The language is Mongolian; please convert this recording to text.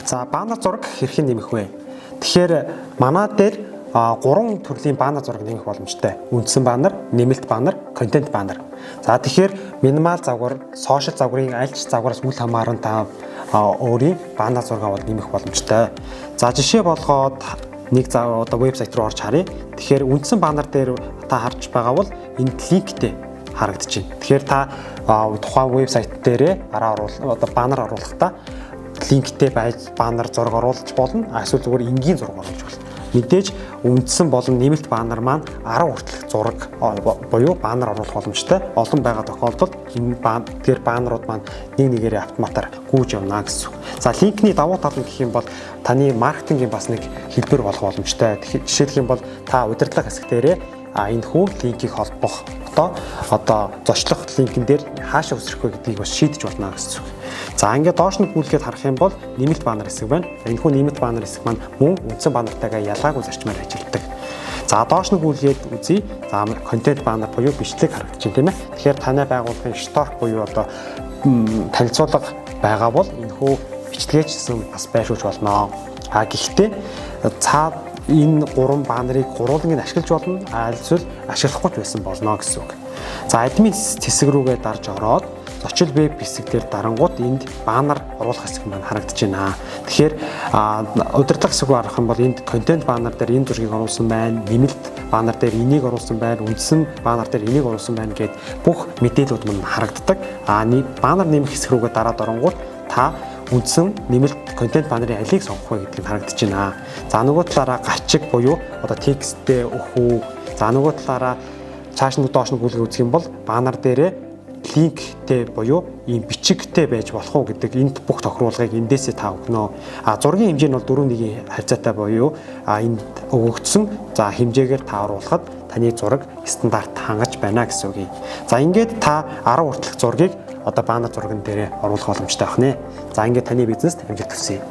За баннер зураг хэрхэн нэмэх вэ? Тэгэхээр манай дээр 3 төрлийн баннер зураг нэмэх боломжтой. Үндсэн баннер, нэмэлт баннер, контент баннер. За тэгэхээр минимал загвар, сошиал загварын аль ч загвараас үл хамааран та өөрийн баннер зургаа бол нэмэх боломжтой. За жишээ болгоод нэг одоо вебсайт руу орж харъя. Тэгэхээр үндсэн баннер дээр та харж байгаа бол энд линктэй харагдаж байна. Тэгэхээр та тухайн вебсайт дээрээ баннер оруулахдаа линктэй байж баннер зураг оруулж болно. Эсвэл зүгээр энгийн зураг оруулж болно. Мэдээж үндсэн болон нэмэлт баннер маань 10 хүртэлх зураг буюу баннер оруулах боломжтой. Олон байгаа тохиолдолд энэ баннерууд маань нэг нэгээрээ автоматар гүйж явна гэсэн үг. За линкний давуу тал нь гэх юм бол таны маркетингийн бас нэг хэлбэр болох боломжтой. Жишээлх юм бол та удирдлага хэсэг дээрээ энэ хүү линкийг холбох одоо зочлох линкэн дээр хаашаа үсрэх вэ гэдгийг бас шийдэж болно гэсэн үг. За ингээд доош нь гүйлгээд харах юм бол нэмэлт баннер хэсэг байна. Энэ хүү нэмэлт баннер хэсэг маань мөн үндсэн баннертайгаа ялгаагүй зарчмаар ажилладаг. За доош нь гүйлгээд үзье. За контент баннер буюу бичлэг харагдаж байна тийм ээ. Тэгэхээр танай байгууллагын шторк буюу одоо танилцуулга байгаа бол энэ хүү бичлэгээчсэн бас байршуулж болно. Гэхдээ цаад энэ 3 баннерыг гурван ашиглаж болно. Альсвал ашиглахгүй байсан болно гэсэн үг. За админ хэсэг рүүгээ дарж ороод зочил веб хэсэг дээр дарангууд энд баннер оруулах хэсэг маань харагдаж байна. Тэгэхээр удирдлага хэсэг рүү харах юм бол энд контент баннер дээр энэ зургийг оруулсан байна, нэмэлт баннер дээр энийг оруулсан байна, үндсэн баннер дээр энийг оруулсан байна гэд бүх мэдээлэлүүд маань харагддаг. Баннер нэмэх хэсэг рүүгээ дараад орongууд та үндсэн нэмэлт контент баннерын алийг сонгох вэ гэдгийг харагдаж байна. За нөгөө талаараа гачиг буюу одоо тексттэй өхөө. За нөгөө талаараа цааш нь доош нь гүйлгээ үзэх юм бол баннер дээрээ линктэй буюу ийм бичигтэй байж болох уу гэдэг энд бүх тохируулгыг эндээсээ та өгнө. Зургийн хэмжээ нь бол 4:1 харьцаатай буюу энд өгөгдсөн за хэмжээгээр та оруулахад таны зураг стандарт хангаж байна гэсэн үг юм. За ингээд та 10 хүртэлх зургийг одоо баннер зурган дээрээ оруулах боломжтой байна. За ингээд таны бизнест амжилт хүсье.